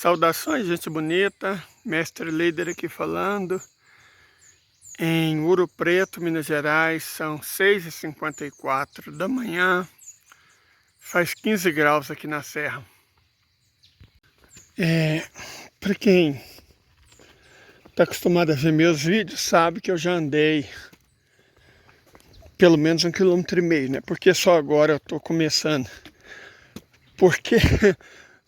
Saudações, gente bonita, mestre líder aqui falando, em Ouro Preto, Minas Gerais, são 6h54 da manhã, faz 15 graus aqui na serra. Para quem está acostumado a ver meus vídeos, sabe que eu já andei pelo menos 1,5 km, né? Porque só agora eu estou começando. Porque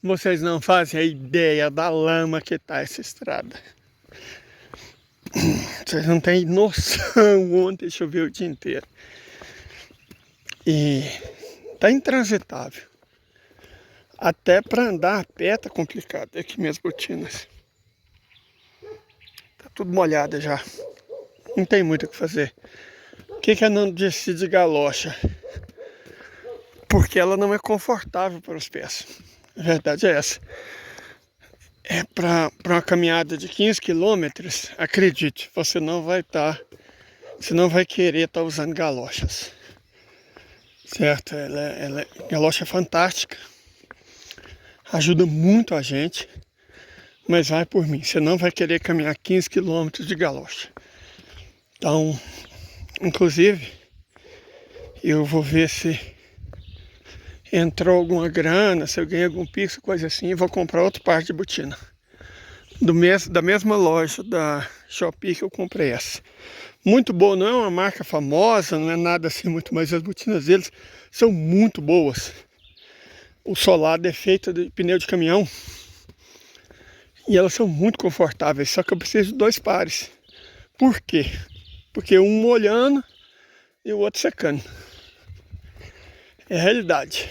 vocês não fazem a ideia da lama que tá essa estrada. Vocês não têm noção. Ontem choveu o dia inteiro. E tá intransitável. Até para andar a pé tá complicado. Aqui minhas botinas. Tá tudo molhada já. Não tem muito o que fazer. Por que eu não desci de galocha? Porque ela não é confortável para os pés. A verdade é essa. É para uma caminhada de 15 quilômetros, acredite, você não vai querer estar usando galochas. Certo? Galocha é fantástica. Ajuda muito a gente. Mas vai por mim, você não vai querer caminhar 15 quilômetros de galocha. Então, inclusive, eu vou ver se entrou alguma grana, se eu ganhei algum pix, coisa assim, e vou comprar outro par de botina. Da mesma loja da Shopee que eu comprei essa. Muito boa, não é uma marca famosa, não é nada assim muito, mas as botinas deles são muito boas. O solado é feito de pneu de caminhão e elas são muito confortáveis, só que eu preciso de 2 pares. Por quê? Porque um molhando e o outro secando. É a realidade.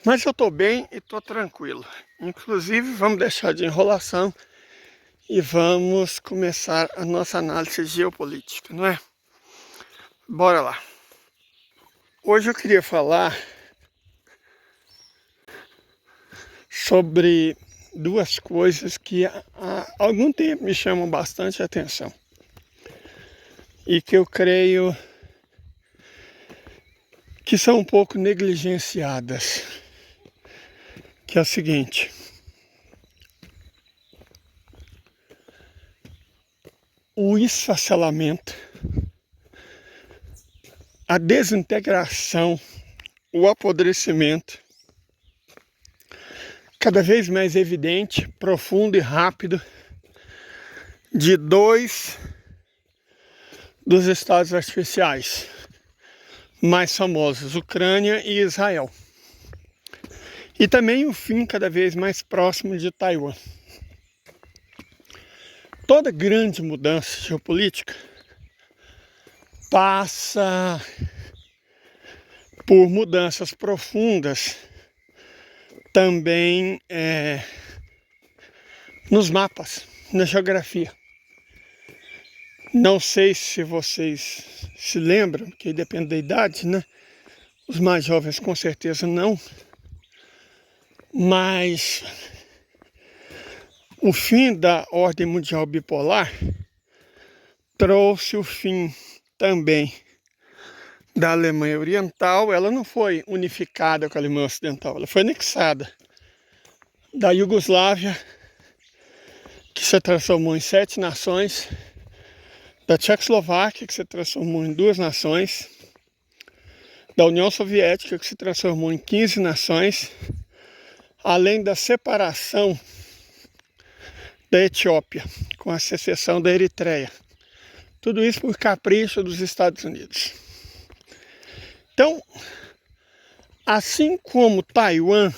Mas eu tô bem e tô tranquilo. Inclusive, vamos deixar de enrolação e vamos começar a nossa análise geopolítica, não é? Bora lá. Hoje eu queria falar sobre 2 coisas que há algum tempo me chamam bastante atenção. E que eu creio que são um pouco negligenciadas. Que é o seguinte: o esfacelamento, a desintegração, o apodrecimento, cada vez mais evidente, profundo e rápido, de 2 dos estados artificiais mais famosos, Ucrânia e Israel. E também o fim cada vez mais próximo de Taiwan. Toda grande mudança geopolítica passa por mudanças profundas também nos mapas, na geografia. Não sei se vocês se lembram, que depende da idade, né? Os mais jovens com certeza não. Mas o fim da ordem mundial bipolar trouxe o fim também da Alemanha Oriental. Ela não foi unificada com a Alemanha Ocidental, ela foi anexada da Iugoslávia, que se transformou em 7 nações, da Tchecoslováquia, que se transformou em 2 nações, da União Soviética, que se transformou em 15 nações, além da separação da Etiópia, com a secessão da Eritreia. Tudo isso por capricho dos Estados Unidos. Então, assim como Taiwan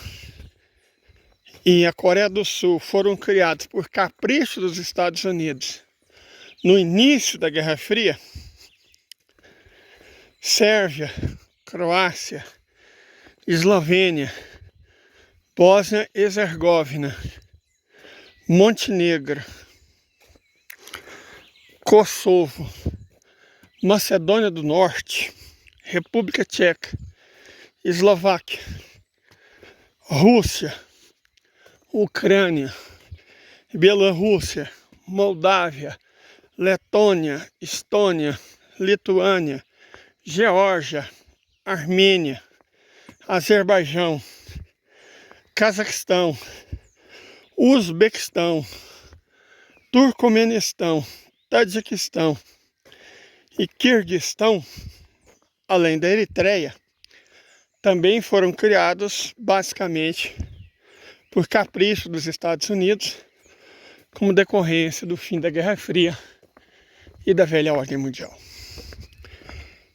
e a Coreia do Sul foram criados por capricho dos Estados Unidos no início da Guerra Fria, Sérvia, Croácia, Eslovênia, Bósnia e Herzegovina, Montenegro, Kosovo, Macedônia do Norte, República Tcheca, Eslováquia, Rússia, Ucrânia, Bielorrússia, Moldávia, Letônia, Estônia, Lituânia, Geórgia, Armênia, Azerbaijão, Cazaquistão, Uzbequistão, Turcomenistão, Tajiquistão e Quirguistão, além da Eritreia, também foram criados basicamente por capricho dos Estados Unidos, como decorrência do fim da Guerra Fria e da velha ordem mundial.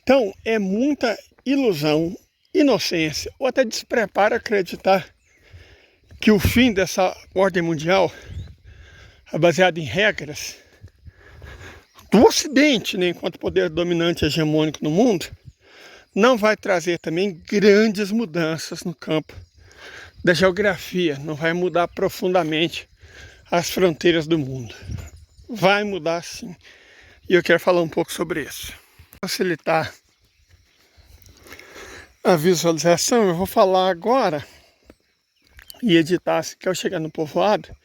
Então, é muita ilusão, inocência ou até despreparo acreditar que o fim dessa ordem mundial é baseado em regras do Ocidente, né, enquanto poder dominante e hegemônico no mundo, não vai trazer também grandes mudanças no campo da geografia, não vai mudar profundamente as fronteiras do mundo. Vai mudar sim. E eu quero falar um pouco sobre isso. Para facilitar a visualização, eu vou falar agora e editar assim que eu chegar no povoado,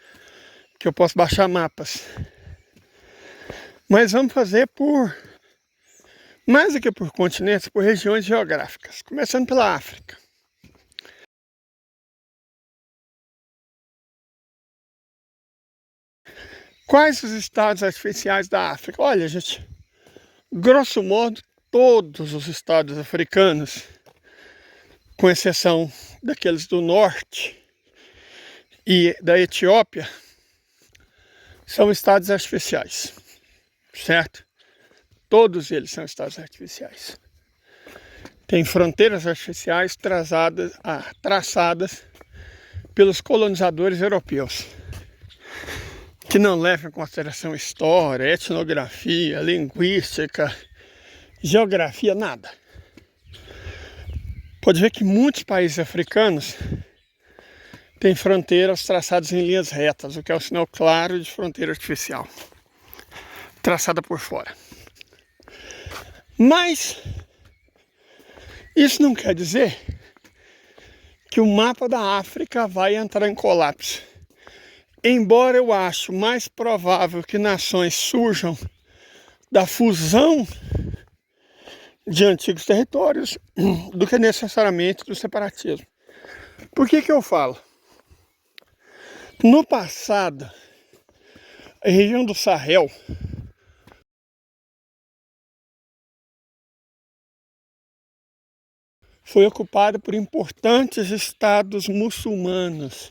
que eu posso baixar mapas. Mas vamos fazer por, mais do que por continentes, por regiões geográficas, começando pela África. Quais os estados artificiais da África? Olha, gente, grosso modo, todos os estados africanos, com exceção daqueles do norte e da Etiópia, são estados artificiais, certo? Todos eles são estados artificiais. Tem fronteiras artificiais traçadas pelos colonizadores europeus, que não levam em consideração história, etnografia, linguística, geografia, nada. Pode ver que muitos países africanos têm fronteiras traçadas em linhas retas, o que é o sinal claro de fronteira artificial, traçada por fora. Mas isso não quer dizer que o mapa da África vai entrar em colapso. Embora eu acho mais provável que nações surjam da fusão de antigos territórios do que necessariamente do separatismo. Por que eu falo? No passado, a região do Sahel foi ocupada por importantes estados muçulmanos,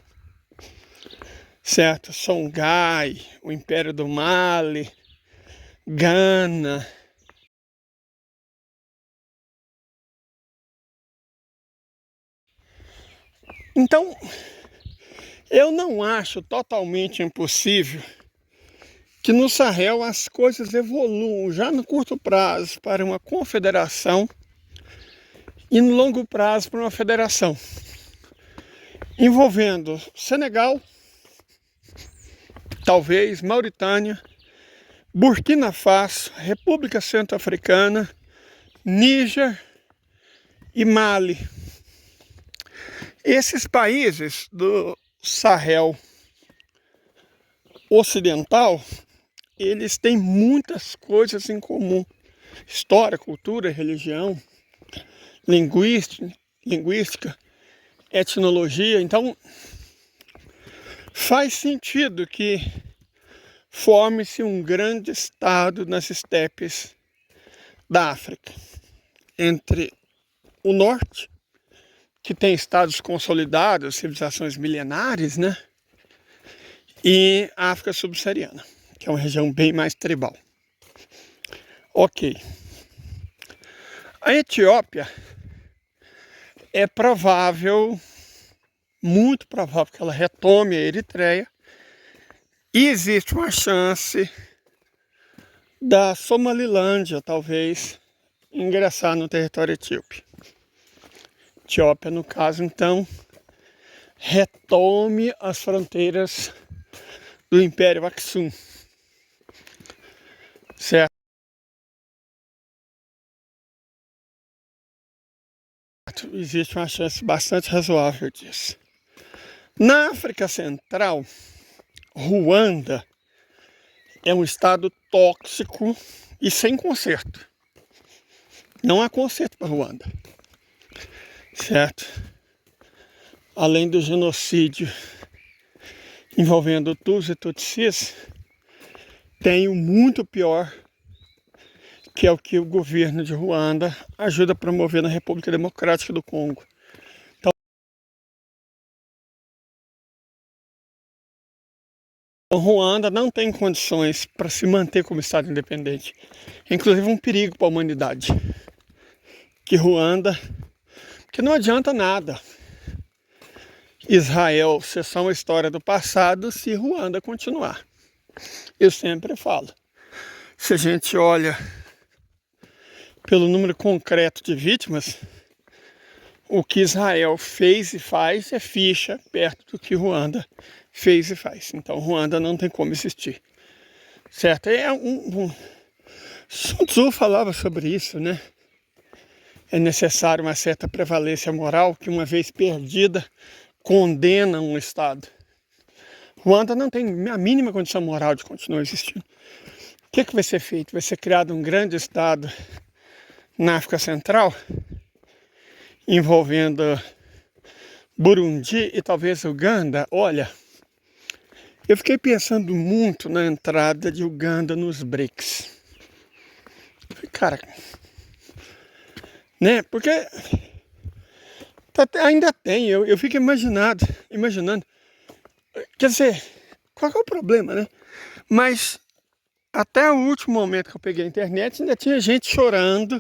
certo? Songhai, o Império do Mali, Gana. Então, eu não acho totalmente impossível que no Sahel as coisas evoluam já no curto prazo para uma confederação e no longo prazo para uma federação, envolvendo Senegal, talvez Mauritânia, Burkina Faso, República Centro-Africana, Níger e Mali. Esses países do Sahel ocidental, eles têm muitas coisas em comum. História, cultura, religião, linguística, etnologia. Então, faz sentido que forme-se um grande estado nas estepes da África, entre o norte, que tem estados consolidados, civilizações milenares, né? E a África subsaariana, que é uma região bem mais tribal. Ok. A Etiópia é provável, muito provável, que ela retome a Eritreia. E existe uma chance da Somalilândia, talvez, ingressar no território etíope. Etiópia, no caso, então, retome as fronteiras do Império Aksum, certo? Existe uma chance bastante razoável disso. Na África Central, Ruanda é um estado tóxico e sem conserto. Não há conserto para Ruanda, certo? Além do genocídio envolvendo Tutsis e Tutsis, tem o muito pior, que é o que o governo de Ruanda ajuda a promover na República Democrática do Congo. Então, Ruanda não tem condições para se manter como Estado independente. É inclusive um perigo para a humanidade. Que Ruanda... Porque não adianta nada Israel ser só uma história do passado se Ruanda continuar. Eu sempre falo. Se a gente olha pelo número concreto de vítimas, o que Israel fez e faz é ficha perto do que Ruanda fez e faz. Então Ruanda não tem como existir. Certo? Sun Tzu falava sobre isso, né? É necessário uma certa prevalência moral que, uma vez perdida, condena um Estado. Ruanda não tem a mínima condição moral de continuar existindo. O que vai ser feito? Vai ser criado um grande Estado na África Central, envolvendo Burundi e talvez Uganda. Olha, eu fiquei pensando muito na entrada de Uganda nos BRICS. Cara, né? Porque ainda tem, eu fico imaginando. Quer dizer, qual que é o problema, né? Mas até o último momento que eu peguei a internet, ainda tinha gente chorando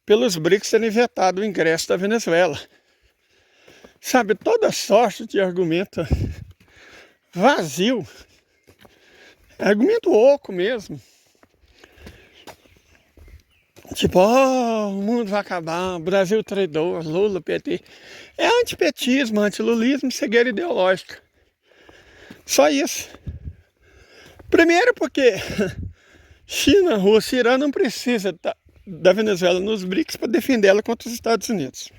pelos BRICS terem vetado o ingresso da Venezuela. Sabe, toda sorte de argumento vazio, argumento oco mesmo. Tipo, o mundo vai acabar, Brasil traidor, Lula, PT. É antipetismo, antilulismo, cegueira ideológica. Só isso. Primeiro porque China, Rússia e Irã não precisam da Venezuela nos BRICS para defender ela contra os Estados Unidos.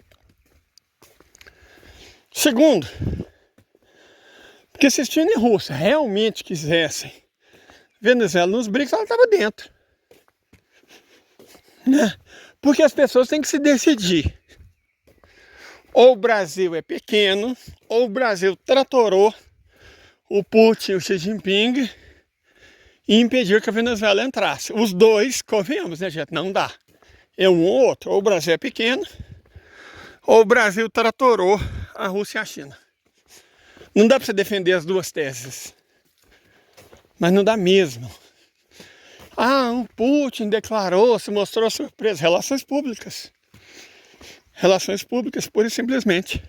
Segundo, porque se China e Rússia realmente quisessem Venezuela nos BRICS, ela estava dentro. Né? Porque as pessoas têm que se decidir. Ou o Brasil é pequeno, ou o Brasil tratorou o Putin e o Xi Jinping e impediu que a Venezuela entrasse. Os dois, convenhamos, né, gente? Não dá. É um ou outro. Ou o Brasil é pequeno, ou o Brasil tratorou a Rússia e a China. Não dá para você defender as duas teses. Mas não dá mesmo. O Putin declarou, se mostrou surpresa. Relações públicas. Relações públicas, pura e simplesmente.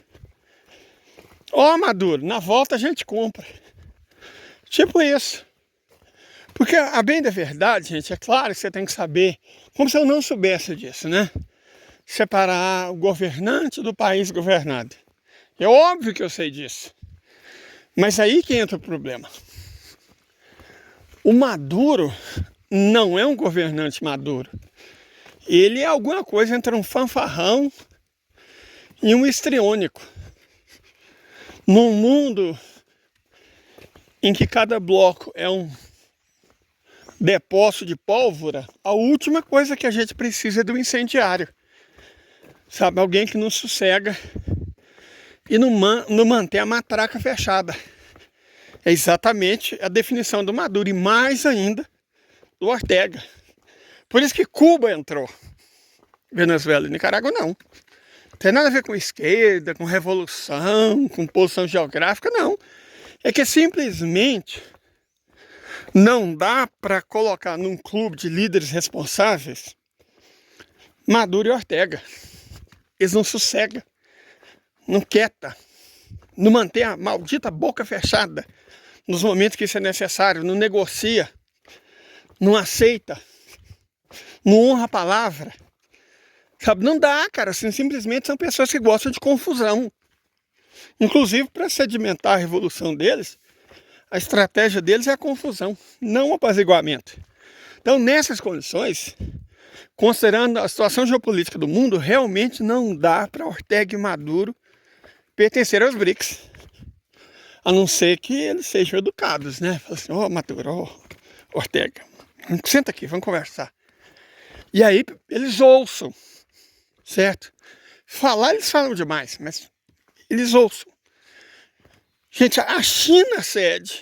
Maduro, na volta a gente compra. Tipo isso. Porque, a bem da verdade, gente, é claro que você tem que saber, como se eu não soubesse disso, né? Separar o governante do país governado. É óbvio que eu sei disso. Mas aí que entra o problema. O Maduro não é um governante maduro. Ele é alguma coisa entre um fanfarrão e um histriônico. Num mundo em que cada bloco é um depósito de pólvora, a última coisa que a gente precisa é do incendiário. Sabe, alguém que não sossega e não mantém a matraca fechada. É exatamente a definição do Maduro e mais ainda do Ortega. Por isso que Cuba entrou. Venezuela e Nicarágua não. Não tem nada a ver com esquerda, com revolução, com posição geográfica, não. É que simplesmente não dá para colocar num clube de líderes responsáveis Maduro e Ortega. Eles não sossegam, não quieta, não mantém a maldita boca fechada nos momentos que isso é necessário, não negocia, não aceita, não honra a palavra. Sabe, não dá, cara, assim, simplesmente são pessoas que gostam de confusão. Inclusive, para sedimentar a revolução deles, a estratégia deles é a confusão, não o apaziguamento. Então, nessas condições, considerando a situação geopolítica do mundo, realmente não dá para Ortega e Maduro pertencer aos BRICS. A não ser que eles sejam educados, né? Fala assim, Maduro, Ortega, senta aqui, vamos conversar. E aí eles ouçam, certo? Falar eles falam demais, mas eles ouçam. Gente, a China cede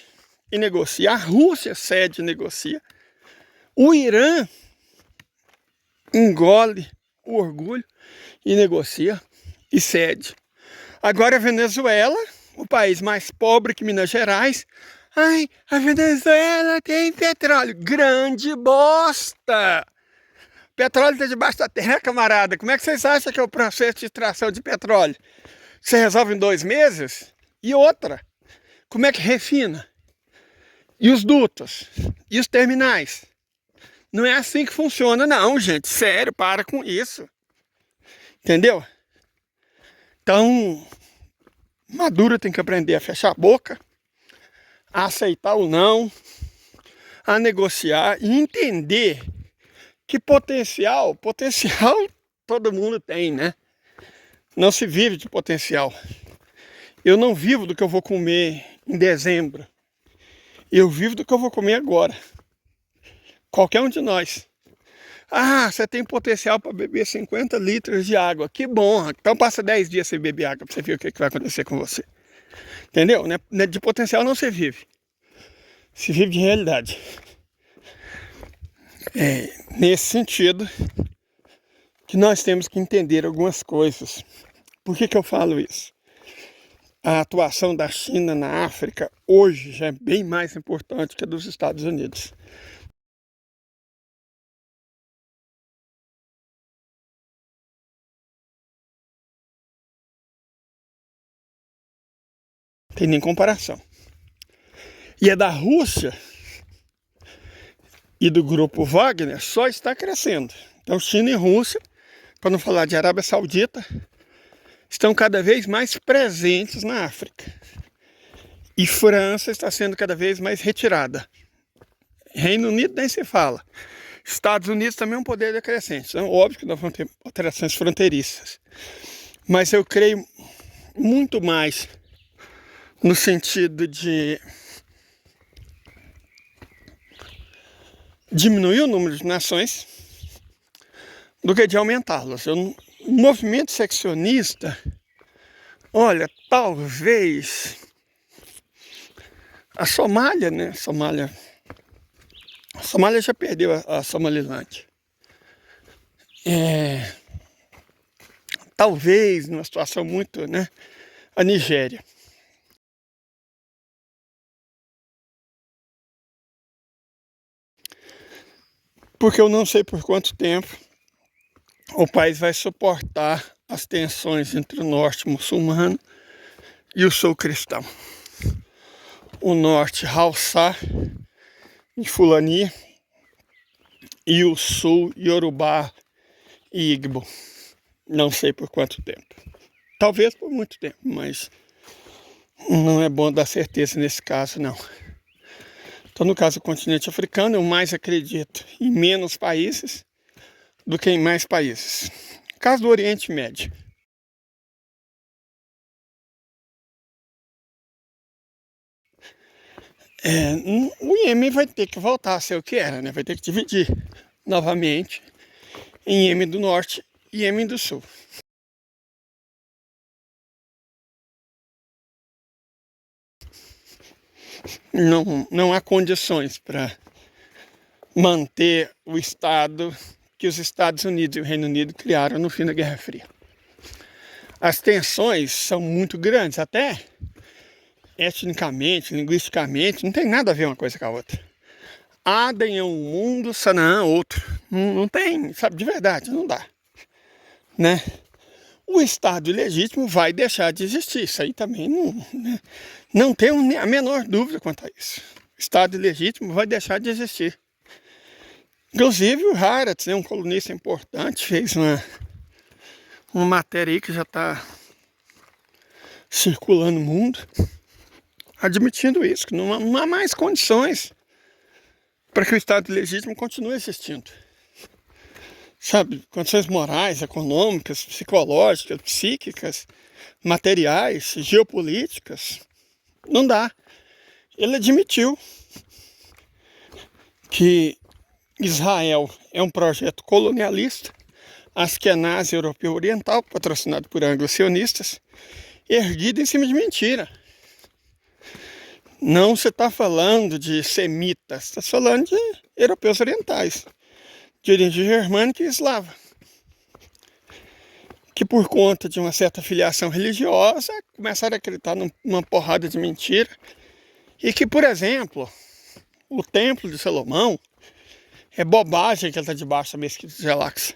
e negocia, a Rússia cede e negocia, o Irã engole o orgulho e negocia e cede. Agora a Venezuela, o país mais pobre que Minas Gerais, ai, a Venezuela tem petróleo. Grande bosta! Petróleo está debaixo da terra, camarada. Como é que vocês acham que é o processo de extração de petróleo? Você resolve em 2 meses? E outra, como é que refina? E os dutos? E os terminais? Não é assim que funciona não, gente. Sério, para com isso. Entendeu? Então, Maduro tem que aprender a fechar a boca, a aceitar o não, a negociar e entender que potencial todo mundo tem, né? Não se vive de potencial. Eu não vivo do que eu vou comer em dezembro. Eu vivo do que eu vou comer agora. Qualquer um de nós. Ah, você tem potencial para beber 50 litros de água. Que bom. Então passa 10 dias sem beber água para você ver o que vai acontecer com você. Entendeu? De potencial não se vive. Se vive de realidade. É nesse sentido que nós temos que entender algumas coisas. Por que eu falo isso? A atuação da China na África hoje já é bem mais importante que a dos Estados Unidos. Tem nem comparação. E a da Rússia e do grupo Wagner só está crescendo. Então China e Rússia, para não falar de Arábia Saudita, estão cada vez mais presentes na África. E França está sendo cada vez mais retirada. Reino Unido nem se fala. Estados Unidos também é um poder decrescente. Então, óbvio que nós vamos ter alterações fronteiriças. Mas eu creio muito mais no sentido de diminuir o número de nações do que de aumentá-las. O movimento seccionista, olha, talvez a Somália, né? A Somália já perdeu a Somalilândia. Talvez, numa situação muito, né? A Nigéria. Porque eu não sei por quanto tempo o país vai suportar as tensões entre o norte muçulmano e o sul cristão. O norte Hausa e Fulani e o sul Yorubá e Igbo. Não sei por quanto tempo. Talvez por muito tempo, mas não é bom dar certeza nesse caso, não. Então, no caso do continente africano, eu mais acredito em menos países do que em mais países. No caso do Oriente Médio. O Iêmen vai ter que voltar a ser o que era, né? Vai ter que dividir novamente em Iêmen do Norte e Iêmen do Sul. Não há condições para manter o Estado que os Estados Unidos e o Reino Unido criaram no fim da Guerra Fria. As tensões são muito grandes, até etnicamente, linguisticamente, não tem nada a ver uma coisa com a outra. Aden é um mundo, Sanaã é outro. Não tem, sabe, de verdade, não dá. Né? O Estado ilegítimo vai deixar de existir. Isso aí também não tenho a menor dúvida quanto a isso. O Estado ilegítimo vai deixar de existir. Inclusive o Haaretz, né, um colunista importante, fez uma matéria aí que já está circulando no mundo, admitindo isso, que não há mais condições para que o Estado ilegítimo continue existindo. Sabe, condições morais, econômicas, psicológicas, psíquicas, materiais, geopolíticas, não dá. Ele admitiu que Israel é um projeto colonialista, askenazi europeu oriental, patrocinado por anglo-sionistas, erguido em cima de mentira. Não se está falando de semitas, está falando de europeus orientais, de origem germânica e eslava, que por conta de uma certa filiação religiosa começaram a acreditar numa porrada de mentira, e que, por exemplo, o templo de Salomão é bobagem que ele está debaixo da mesquita de Al-Aqsa.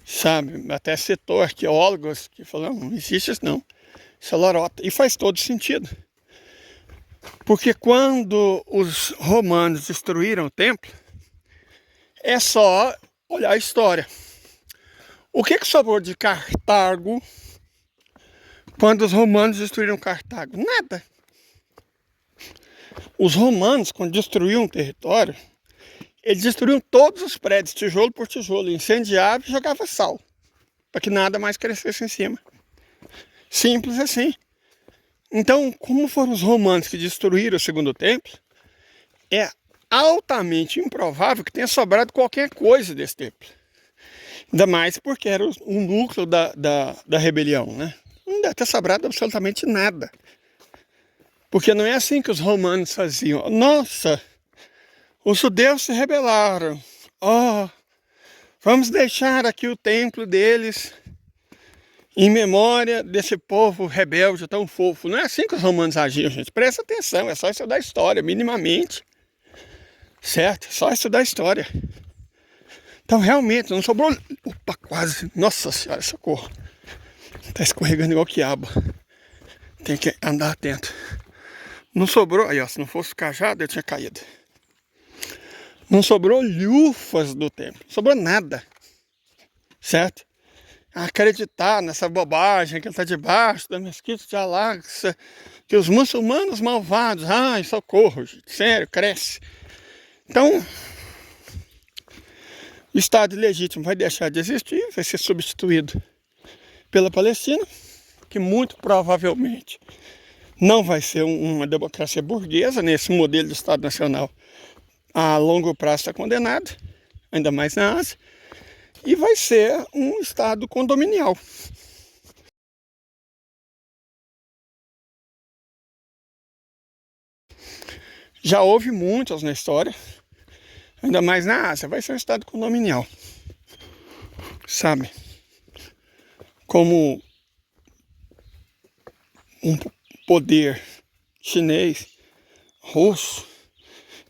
Sabe, até citou arqueólogos que falaram, não existe isso não, isso é lorota, e faz todo sentido. Porque quando os romanos destruíram o templo, é só olhar a história. O que sobrou de Cartago quando os romanos destruíram Cartago? Nada. Os romanos, quando destruíam um território, eles destruíam todos os prédios, tijolo por tijolo, incendiavam e jogavam sal, para que nada mais crescesse em cima. Simples assim. Então, como foram os romanos que destruíram o segundo templo, é altamente improvável que tenha sobrado qualquer coisa desse templo. Ainda mais porque era o núcleo da rebelião, né? Não deve ter sobrado absolutamente nada. Porque não é assim que os romanos faziam. Nossa, os judeus se rebelaram. Vamos deixar aqui o templo deles em memória desse povo rebelde tão fofo. Não é assim que os romanos agiam, gente. Presta atenção, é só estudar a história, minimamente. Certo? É só estudar a história. Então, realmente, não sobrou... Opa, quase. Nossa Senhora, socorro. Tá escorregando igual quiabo. Tem que andar atento. Não sobrou... Aí, ó, se não fosse o cajado, eu tinha caído. Não sobrou lufas do templo. Não sobrou nada. Certo? Acreditar nessa bobagem que ele está debaixo da mesquita de Al-Aqsa, que os muçulmanos malvados, ai, socorro, gente, sério, cresce. Então, o Estado ilegítimo vai deixar de existir, vai ser substituído pela Palestina, que muito provavelmente não vai ser uma democracia burguesa, nesse modelo de Estado Nacional a longo prazo está condenado, ainda mais na Ásia. E vai ser um estado condominial. Já houve muitos na história, ainda mais na Ásia, vai ser um estado condominial. Sabe? Como um poder chinês, russo,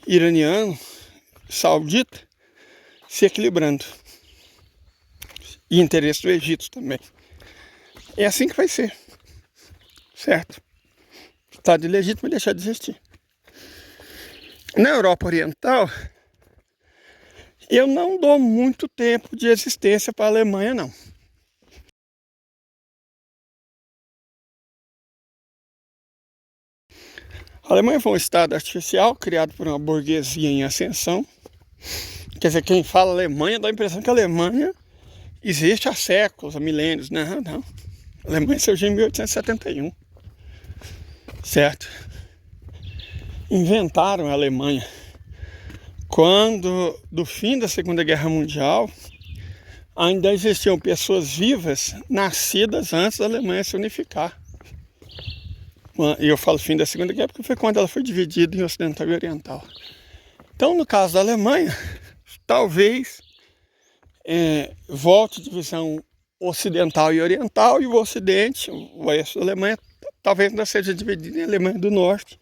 iraniano, saudita, se equilibrando. E interesse do Egito também. É assim que vai ser. Certo? O Estado ilegítimo vai deixar de existir. Na Europa Oriental, eu não dou muito tempo de existência para a Alemanha, não. A Alemanha foi um Estado artificial criado por uma burguesia em ascensão. Quer dizer, quem fala Alemanha dá a impressão que a Alemanha existe há séculos, há milênios. Não. A Alemanha surgiu em 1871. Certo? Inventaram a Alemanha quando, do fim da Segunda Guerra Mundial, ainda existiam pessoas vivas nascidas antes da Alemanha se unificar. E eu falo fim da Segunda Guerra porque foi quando ela foi dividida em ocidental e oriental. Então, no caso da Alemanha, talvez volte a divisão ocidental e oriental, e o Ocidente, o oeste da Alemanha, talvez ainda seja dividido em Alemanha do Norte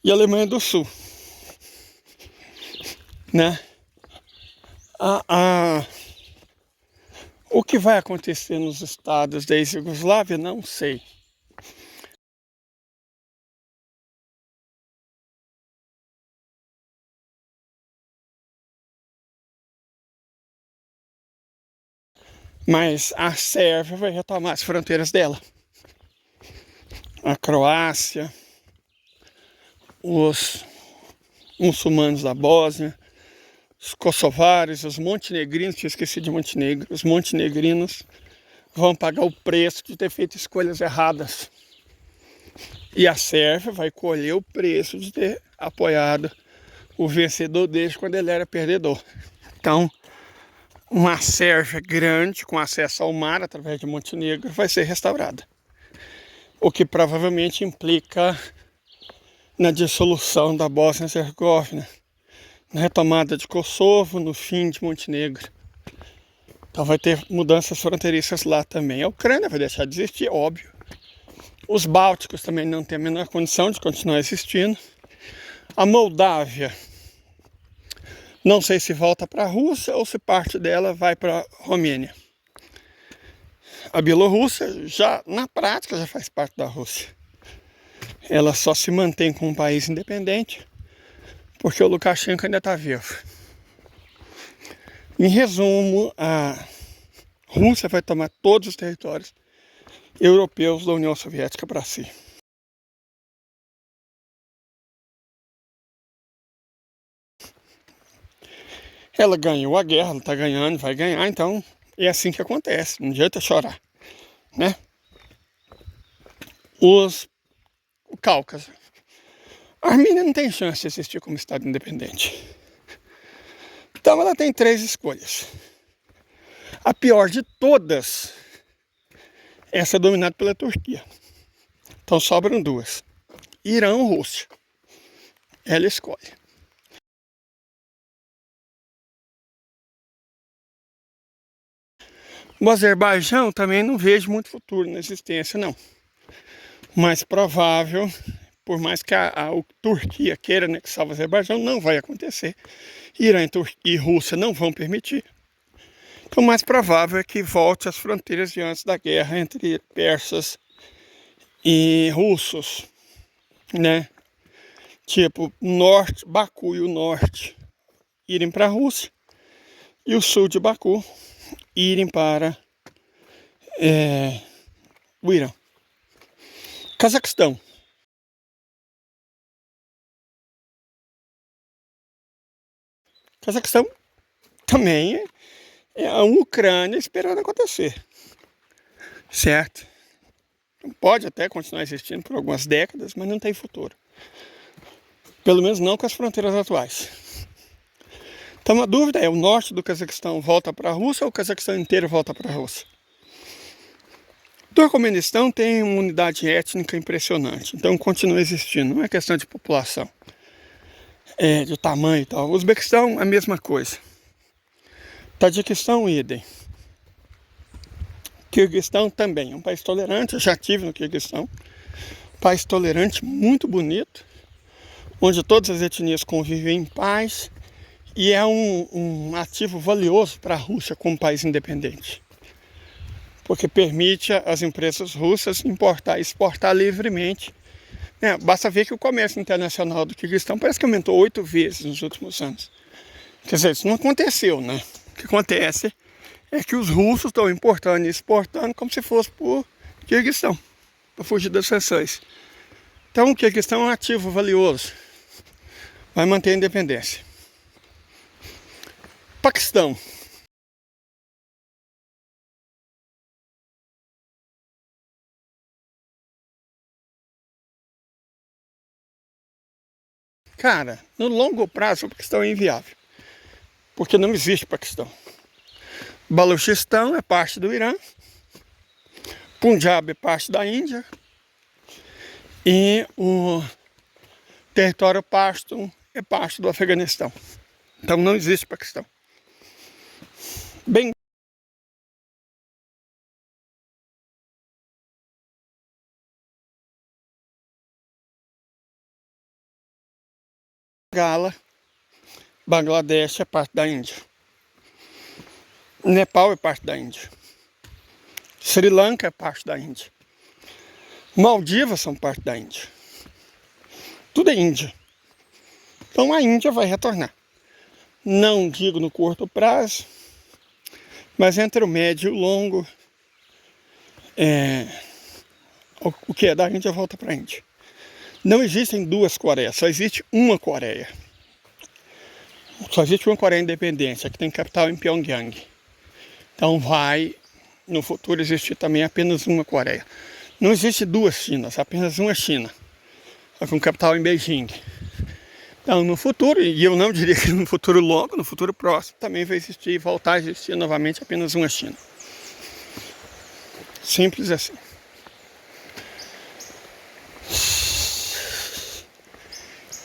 e Alemanha do Sul. Né? O que vai acontecer nos estados da ex-Yugoslávia, não sei. Mas a Sérvia vai retomar as fronteiras dela. A Croácia, os muçulmanos da Bósnia, os kosovares, os montenegrinos, tinha esquecido de Montenegro, os montenegrinos vão pagar o preço de ter feito escolhas erradas. E a Sérvia vai colher o preço de ter apoiado o vencedor desde quando ele era perdedor. Então, uma Sérvia grande, com acesso ao mar através de Montenegro, vai ser restaurada. o que provavelmente implica na dissolução da Bósnia-Herzegovina, na retomada de Kosovo, no fim de Montenegro. Então vai ter mudanças fronteiriças lá também. A Ucrânia vai deixar de existir, óbvio. Os Bálticos também não têm a menor condição de continuar existindo. A Moldávia, não sei se volta para a Rússia ou se parte dela vai para a Romênia. A Bielorrússia, já na prática, já faz parte da Rússia. Ela só se mantém como um país independente porque o Lukashenko ainda está vivo. Em resumo, a Rússia vai tomar todos os territórios europeus da União Soviética para si. Ela ganhou a guerra, ela está ganhando, vai ganhar, então é assim que acontece, não adianta chorar, né? O Cáucaso. A Armênia não tem chance de existir como Estado independente. Então ela tem 3 escolhas. A pior de todas é ser dominada pela Turquia. Então sobram 2. Irã ou Rússia. Ela escolhe. O Azerbaijão também não vejo muito futuro na existência, não. Mais provável, por mais que a Turquia queira anexar o Azerbaijão, não vai acontecer. Irã e Rússia não vão permitir. Então, o mais provável é que volte às fronteiras de antes da guerra entre persas e russos, né? Tipo, norte, Baku e o norte irem para a Rússia e o sul de Baku irem para o Irã. Cazaquistão. Cazaquistão também é a Ucrânia esperando acontecer, certo? Pode até continuar existindo por algumas décadas, mas não tem futuro. Pelo menos não com as fronteiras atuais. Então a dúvida é, o norte do Cazaquistão volta para a Rússia ou o Cazaquistão inteiro volta para a Rússia? O Turcomenistão tem uma unidade étnica impressionante, então continua existindo, não é questão de população, de tamanho e tal. O Uzbequistão, a mesma coisa. Tadiquistão, idem. Quirguistão também, um país tolerante, eu já estive no Quirguistão. Um país tolerante, muito bonito, onde todas as etnias convivem em paz e é um ativo valioso para a Rússia como país independente. Porque permite às empresas russas importar e exportar livremente. Basta ver que o comércio internacional do Quirguistão parece que aumentou 8 vezes nos últimos anos. Quer dizer, isso não aconteceu, né? O que acontece é que os russos estão importando e exportando como se fosse por Quirguistão, para fugir das sanções. Então o Quirguistão é um ativo valioso, vai manter a independência. Paquistão. Cara, no longo prazo o Paquistão é inviável, porque não existe Paquistão. Baluchistão é parte do Irã, Punjab é parte da Índia e o território Pashtun é parte do Afeganistão. Então não existe Paquistão. Bangladesh é parte da Índia. Nepal é parte da Índia. Sri Lanka é parte da Índia. Maldivas são parte da Índia. Tudo é Índia. Então a Índia vai retornar. Não digo no curto prazo, mas entre o médio e o longo, o que é da Índia volta para a Índia. Não existem 2 Coreias, só existe uma Coreia. Só existe uma Coreia independente, que tem capital em Pyongyang. Então vai, no futuro, existir também apenas uma Coreia. Não existe 2 Chinas, apenas uma China, com capital em Beijing. Então no futuro, e eu não diria que no futuro longo, no futuro próximo, também vai existir e voltar a existir novamente apenas uma China. Simples assim.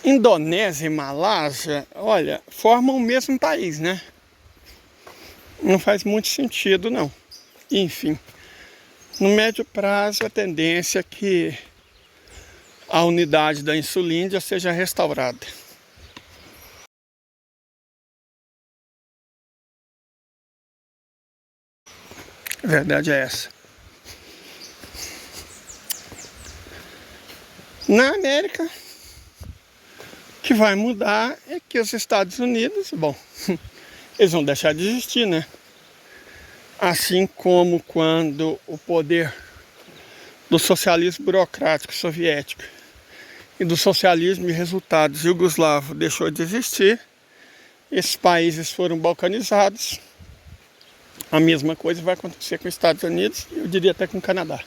Indonésia e Malásia, olha, formam o mesmo país, né? Não faz muito sentido, não. Enfim, no médio prazo, a tendência é que a unidade da Insulíndia seja restaurada. A verdade é essa. Na América, o que vai mudar é que os Estados Unidos, bom, eles vão deixar de existir, né? Assim como quando o poder do socialismo burocrático soviético e do socialismo de resultados jugoslavo deixou de existir, esses países foram balcanizados. A mesma coisa vai acontecer com os Estados Unidos e eu diria até com o Canadá.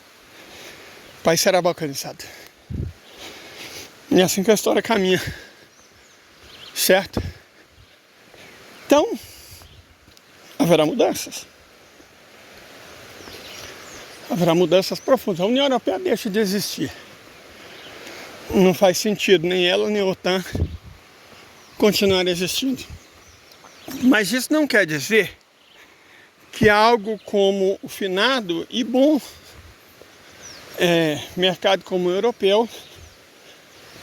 O país será balcanizado. E é assim que a história caminha. Certo? Então, haverá mudanças. Haverá mudanças profundas. A União Europeia deixa de existir. Não faz sentido nem ela nem a OTAN continuarem existindo. Mas isso não quer dizer que algo como o finado e bom mercado comum europeu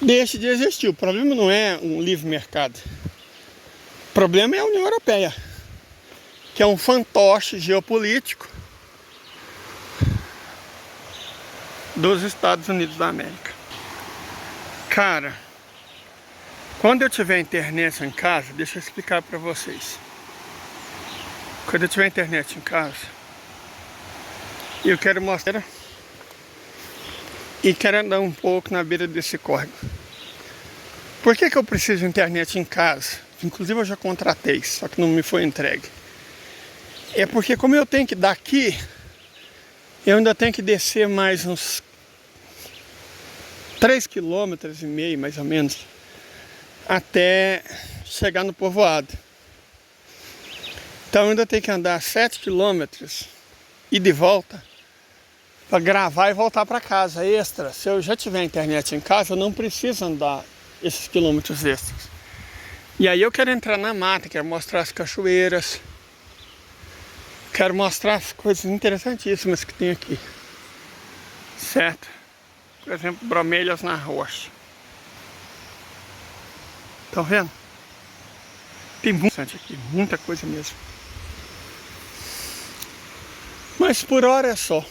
deixe de existir. O problema não é um livre mercado. O problema é a União Europeia, que é um fantoche geopolítico dos Estados Unidos da América. Cara, quando eu tiver internet em casa, deixa eu explicar para vocês. Quando eu tiver internet em casa, eu quero mostrar e quero andar um pouco na beira desse córrego. Por que eu preciso de internet em casa? Inclusive eu já contratei, só que não me foi entregue. É porque como eu tenho que daqui, eu ainda tenho que descer mais uns 3,5 km, mais ou menos, até chegar no povoado. Então eu ainda tenho que andar 7 km e de volta para gravar e voltar para casa extra. Se eu já tiver internet em casa, eu não preciso andar esses quilômetros extras. E aí eu quero entrar na mata, quero mostrar as cachoeiras, quero mostrar as coisas interessantíssimas que tem aqui. Certo? Por exemplo, bromelhas na rocha. Estão vendo? Tem muito aqui, muita coisa mesmo. Mas por hora é só.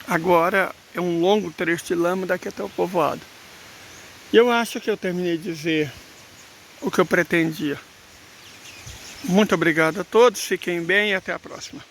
Agora é um longo trecho de lama daqui até o povoado. E eu acho que eu terminei de dizer o que eu pretendia. Muito obrigado a todos, fiquem bem e até a próxima.